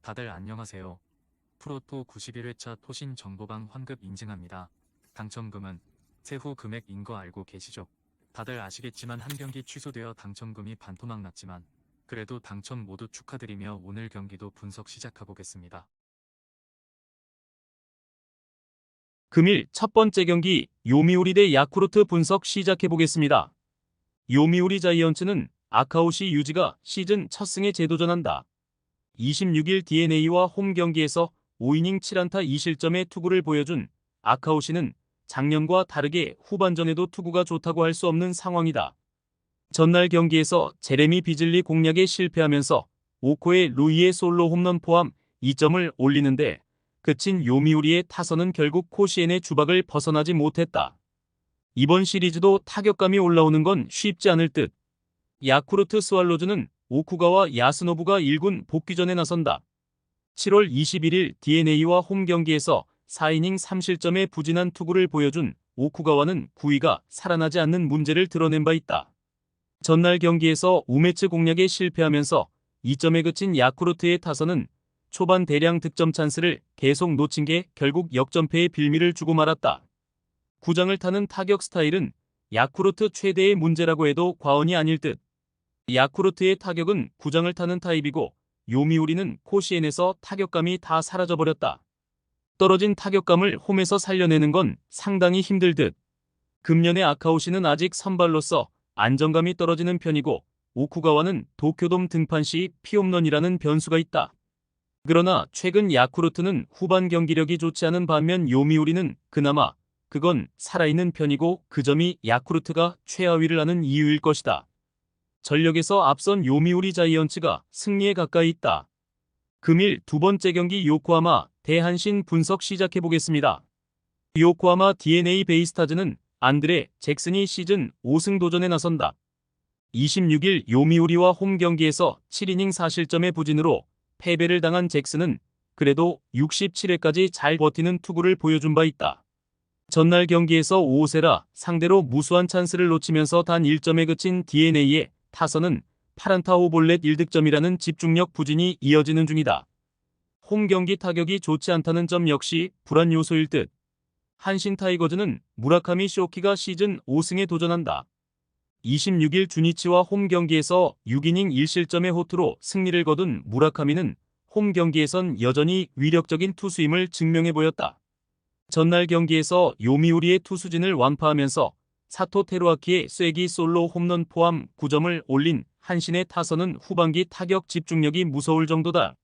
다들 안녕하세요. 프로토 91회차 토신 정보방 환급 인증합니다. 당첨금은 세후 금액인 거 알고 계시죠? 다들 아시겠지만 한 경기 취소되어 당첨금이 반토막 났지만 그래도 당첨 모두 축하드리며 오늘 경기도 분석 시작해보겠습니다. 금일 첫 번째 경기 요미우리 대 야쿠르트 분석 시작해보겠습니다. 요미우리 자이언츠는 아카오시 유지가 시즌 첫 승에 재도전한다. 26일 DeNA와 홈 경기에서 5이닝 7안타 2실점의 투구를 보여준 아카오시는 작년과 다르게 후반전에도 투구가 좋다고 할 수 없는 상황이다. 전날 경기에서 제레미 비즐리 공략에 실패하면서 오코의 루이의 솔로 홈런 포함 2점을 올리는데 그친 요미우리의 타선은 결국 코시엔의 주박을 벗어나지 못했다. 이번 시리즈도 타격감이 올라오는 건 쉽지 않을 듯. 야쿠르트 스왈로즈는 오쿠가와 야스노부가 1군 복귀전에 나선다. 7월 21일 DeNA와 홈 경기에서 4이닝 3실점의 부진한 투구를 보여준 오쿠가와는 구위가 살아나지 않는 문제를 드러낸 바 있다. 전날 경기에서 우매츠 공략에 실패하면서 2점에 그친 야쿠르트의 타선은 초반 대량 득점 찬스를 계속 놓친 게 결국 역전패의 빌미를 주고 말았다. 구장을 타는 타격 스타일은 야쿠르트 최대의 문제라고 해도 과언이 아닐 듯. 야쿠르트의 타격은 구장을 타는 타입이고 요미우리는 코시엔에서 타격감이 다 사라져버렸다. 떨어진 타격감을 홈에서 살려내는 건 상당히 힘들 듯. 금년의 아카오시는 아직 선발로서 안정감이 떨어지는 편이고 오쿠가와는 도쿄돔 등판 시 피홈런이라는 변수가 있다. 그러나 최근 야쿠르트는 후반 경기력이 좋지 않은 반면 요미우리는 그나마 그건 살아있는 편이고 그 점이 야쿠르트가 최하위를 하는 이유일 것이다. 전력에서 앞선 요미우리 자이언츠가 승리에 가까이 있다. 금일 두 번째 경기 요코하마 대한신 분석 시작해보겠습니다. 요코하마 DeNA 베이스타즈는 안드레 잭슨이 시즌 5승 도전에 나선다. 26일 요미우리와 홈 경기에서 7이닝 4실점의 부진으로 패배를 당한 잭슨은 그래도 67회까지 잘 버티는 투구를 보여준 바 있다. 전날 경기에서 5세라 상대로 무수한 찬스를 놓치면서 단 1점에 그친 DeNA의 타선은 8안타 5볼넷 1득점이라는 집중력 부진이 이어지는 중이다. 홈 경기 타격이 좋지 않다는 점 역시 불안 요소일 듯. 한신 타이거즈는 무라카미 쇼키가 시즌 5승에 도전한다. 26일 주니치와 홈 경기에서 6이닝 1실점의 호투로 승리를 거둔 무라카미는 홈 경기에선 여전히 위력적인 투수임을 증명해 보였다. 전날 경기에서 요미우리의 투수진을 완파하면서 사토 테루아키의 쐐기 솔로 홈런 포함 9점을 올린 한신의 타선은 후반기 타격 집중력이 무서울 정도다.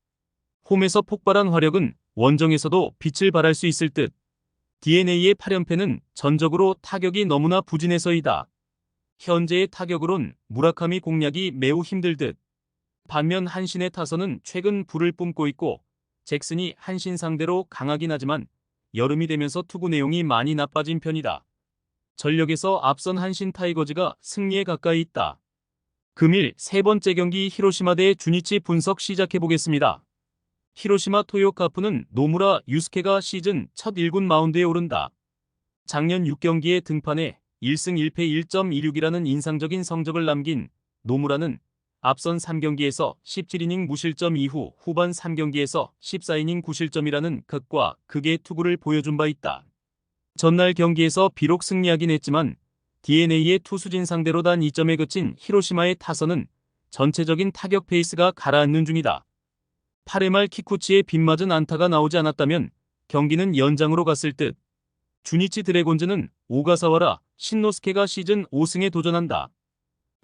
홈에서 폭발한 화력은 원정에서도 빛을 발할 수 있을 듯. DeNA의 8연패는 전적으로 타격이 너무나 부진해서이다. 현재의 타격으론 무라카미 공략이 매우 힘들 듯. 반면 한신의 타선은 최근 불을 뿜고 있고 잭슨이 한신 상대로 강하긴 하지만 여름이 되면서 투구 내용이 많이 나빠진 편이다. 전력에서 앞선 한신 타이거즈가 승리에 가까이 있다. 금일 세 번째 경기 히로시마 대 주니치 분석 시작해보겠습니다. 히로시마 토요카프는 노무라 유스케가 시즌 첫 1군 마운드에 오른다. 작년 6경기에 등판해 1승 1패 1.26이라는 인상적인 성적을 남긴 노무라는 앞선 3경기에서 17이닝 무실점 이후 후반 3경기에서 14이닝 9실점이라는 극과 극의 투구를 보여준 바 있다. 전날 경기에서 비록 승리하긴 했지만 DeNA의 투수진 상대로 단 2점에 그친 히로시마의 타선은 전체적인 타격 페이스가 가라앉는 중이다. 8회 말 키쿠치의 빗맞은 안타가 나오지 않았다면 경기는 연장으로 갔을 듯. 주니치 드래곤즈는 오가사와라 신노스케가 시즌 5승에 도전한다.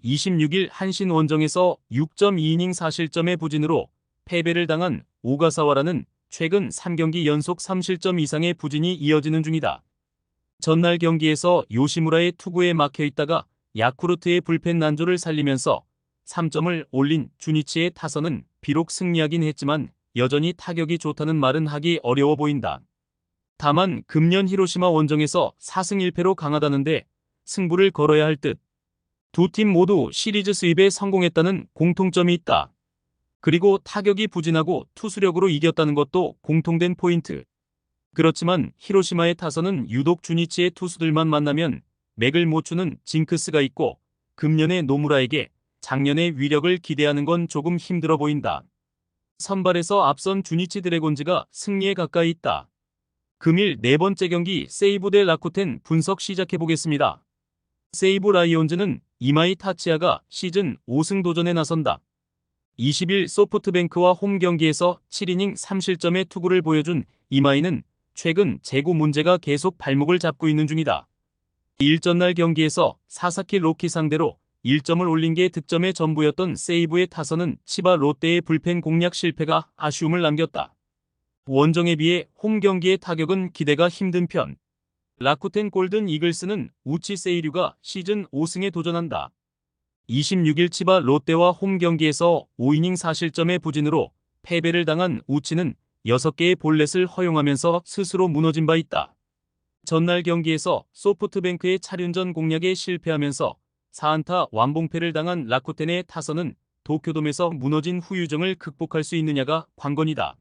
26일 한신 원정에서 6.2이닝 4실점의 부진으로 패배를 당한 오가사와라는 최근 3경기 연속 3실점 이상의 부진이 이어지는 중이다. 전날 경기에서 요시무라의 투구에 막혀 있다가 야쿠르트의 불펜 난조를 살리면서 3점을 올린 주니치의 타선은 비록 승리하긴 했지만 여전히 타격이 좋다는 말은 하기 어려워 보인다. 다만 금년 히로시마 원정에서 4승 1패로 강하다는데 승부를 걸어야 할 듯. 두 팀 모두 시리즈 수입에 성공했다는 공통점이 있다. 그리고 타격이 부진하고 투수력으로 이겼다는 것도 공통된 포인트. 그렇지만 히로시마의 타선은 유독 주니치의 투수들만 만나면 맥을 못 추는 징크스가 있고 금년의 노무라에게 작년의 위력을 기대하는 건 조금 힘들어 보인다. 선발에서 앞선 주니치 드래곤즈가 승리에 가까이 있다. 금일 네 번째 경기 세이부 대 라쿠텐 분석 시작해보겠습니다. 세이부 라이온즈는 이마이 타치야가 시즌 5승 도전에 나선다. 20일 소프트뱅크와 홈 경기에서 7이닝 3실점의 투구를 보여준 이마이는 최근 재구 문제가 계속 발목을 잡고 있는 중이다. 일전날 경기에서 사사키 로키 상대로 1점을 올린 게 득점의 전부였던 세이브의 타선은 치바 롯데의 불펜 공략 실패가 아쉬움을 남겼다. 원정에 비해 홈 경기의 타격은 기대가 힘든 편. 라쿠텐 골든 이글스는 우치 세이류가 시즌 5승에 도전한다. 26일 치바 롯데와 홈 경기에서 5이닝 4실점의 부진으로 패배를 당한 우치는 6개의 볼넷을 허용하면서 스스로 무너진 바 있다. 전날 경기에서 소프트뱅크의 차륜전 공략에 실패하면서 4안타 완봉패를 당한 라쿠텐의 타선은 도쿄돔에서 무너진 후유증을 극복할 수 있느냐가 관건이다.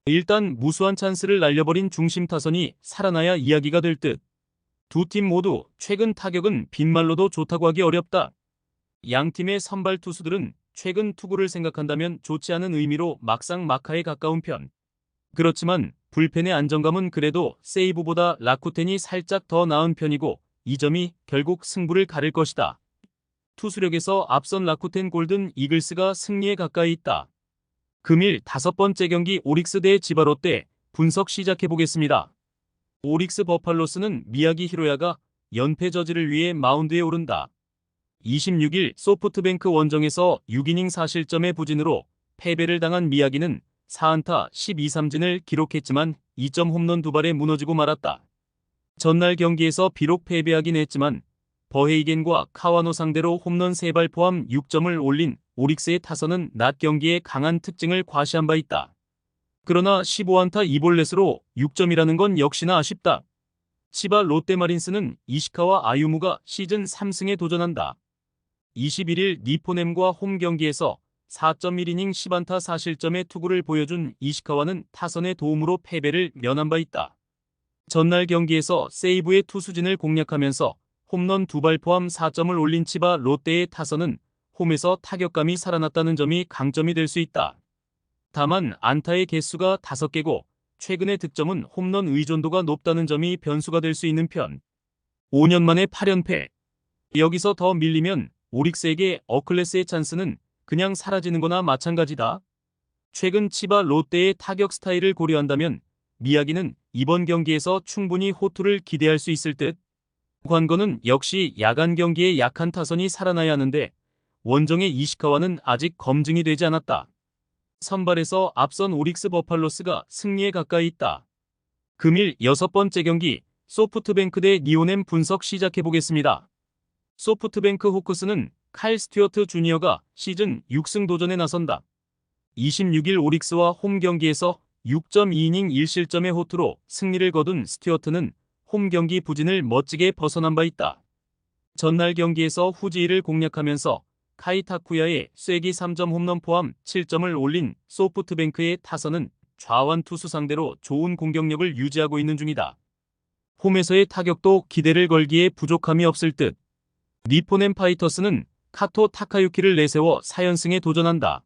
일단 무수한 찬스를 날려버린 중심 타선이 살아나야 이야기가 될 듯. 두 팀 모두 최근 타격은 빈말로도 좋다고 하기 어렵다. 양 팀의 선발 투수들은 최근 투구를 생각한다면 좋지 않은 의미로 막상 막하에 가까운 편. 그렇지만 불펜의 안정감은 그래도 세이브보다 라쿠텐이 살짝 더 나은 편이고 이 점이 결국 승부를 가릴 것이다. 투수력에서 앞선 라쿠텐 골든 이글스가 승리에 가까이 있다. 금일 5번째 경기 오릭스 대 지바롯데 분석 시작해보겠습니다. 오릭스 버팔로스는 미야기 히로야가 연패 저지를 위해 마운드에 오른다. 26일 소프트뱅크 원정에서 6이닝 4실점의 부진으로 패배를 당한 미야기는 4안타 12삼진을 기록했지만 2점 홈런 2발에 무너지고 말았다. 전날 경기에서 비록 패배하긴 했지만 버헤이겐과 카와노 상대로 홈런 3발 포함 6점을 올린 오릭스의 타선은 낮 경기에 강한 특징을 과시한 바 있다. 그러나 15안타 2볼넷으로 6점이라는 건 역시나 아쉽다. 치바 롯데마린스는 이시카와 아유무가 시즌 3승에 도전한다. 21일 니포넴과 홈 경기에서 4.1이닝 10안타 4실점의 투구를 보여준 이시카와는 타선의 도움으로 패배를 면한 바 있다. 전날 경기에서 세이브의 투수진을 공략하면서 홈런 2발 포함 4점을 올린 치바 롯데의 타선은 홈에서 타격감이 살아났다는 점이 강점이 될 수 있다. 다만 안타의 개수가 5개고 최근의 득점은 홈런 의존도가 높다는 점이 변수가 될 수 있는 편. 5년 만에 8연패. 여기서 더 밀리면 오릭스에게 어클래스의 찬스는 그냥 사라지는 거나 마찬가지다. 최근 치바 롯데의 타격 스타일을 고려한다면 미야기는 이번 경기에서 충분히 호투를 기대할 수 있을 듯. 관건은 역시 야간 경기에 약한 타선이 살아나야 하는데 원정의 이시카와는 아직 검증이 되지 않았다. 선발에서 앞선 오릭스 버팔로스가 승리에 가까이 있다. 금일 6번째 경기 소프트뱅크 대 니오넴 분석 시작해보겠습니다. 소프트뱅크 호크스는 칼 스튜어트 주니어가 시즌 6승 도전에 나선다. 26일 오릭스와 홈 경기에서 6.2이닝 1실점의 호투로 승리를 거둔 스튜어트는 홈 경기 부진을 멋지게 벗어난 바 있다. 전날 경기에서 후지이를 공략하면서 카이 타쿠야의 쐐기 3점 홈런 포함 7점을 올린 소프트뱅크의 타선은 좌완 투수 상대로 좋은 공격력을 유지하고 있는 중이다. 홈에서의 타격도 기대를 걸기에 부족함이 없을 듯. 니포넴 파이터스는 카토 타카유키를 내세워 4연승에 도전한다.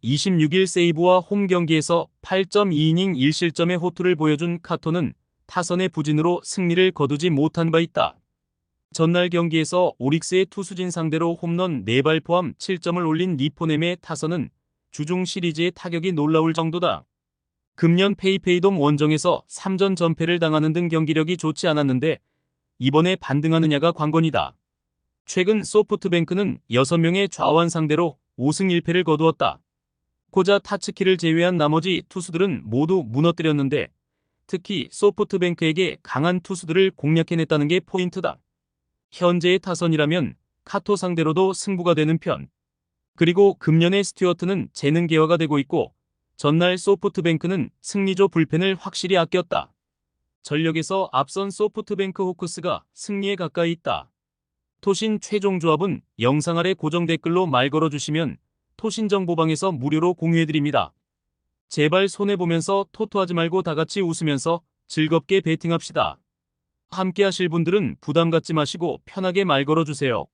26일 세이브와 홈 경기에서 8.2이닝 1실점의 호투를 보여준 카토는 타선의 부진으로 승리를 거두지 못한 바 있다. 전날 경기에서 오릭스의 투수진 상대로 홈런 4발 포함 7점을 올린 니포넴의 타선은 주중 시리즈의 타격이 놀라울 정도다. 금년 페이페이돔 원정에서 3전 전패를 당하는 등 경기력이 좋지 않았는데 이번에 반등하느냐가 관건이다. 최근 소프트뱅크는 6명의 좌완 상대로 5승 1패를 거두었다. 코자 타츠키를 제외한 나머지 투수들은 모두 무너뜨렸는데 특히 소프트뱅크에게 강한 투수들을 공략해냈다는 게 포인트다. 현재의 타선이라면 카토 상대로도 승부가 되는 편. 그리고 금년의 스튜어트는 재능 개화가 되고 있고 전날 소프트뱅크는 승리조 불펜을 확실히 아꼈다. 전력에서 앞선 소프트뱅크 호크스가 승리에 가까이 있다. 토신 최종 조합은 영상 아래 고정 댓글로 말 걸어주시면 토신 정보방에서 무료로 공유해드립니다. 제발 손해보면서 토토하지 말고 다같이 웃으면서 즐겁게 베팅합시다. 함께 하실 분들은 부담 갖지 마시고 편하게 말 걸어주세요.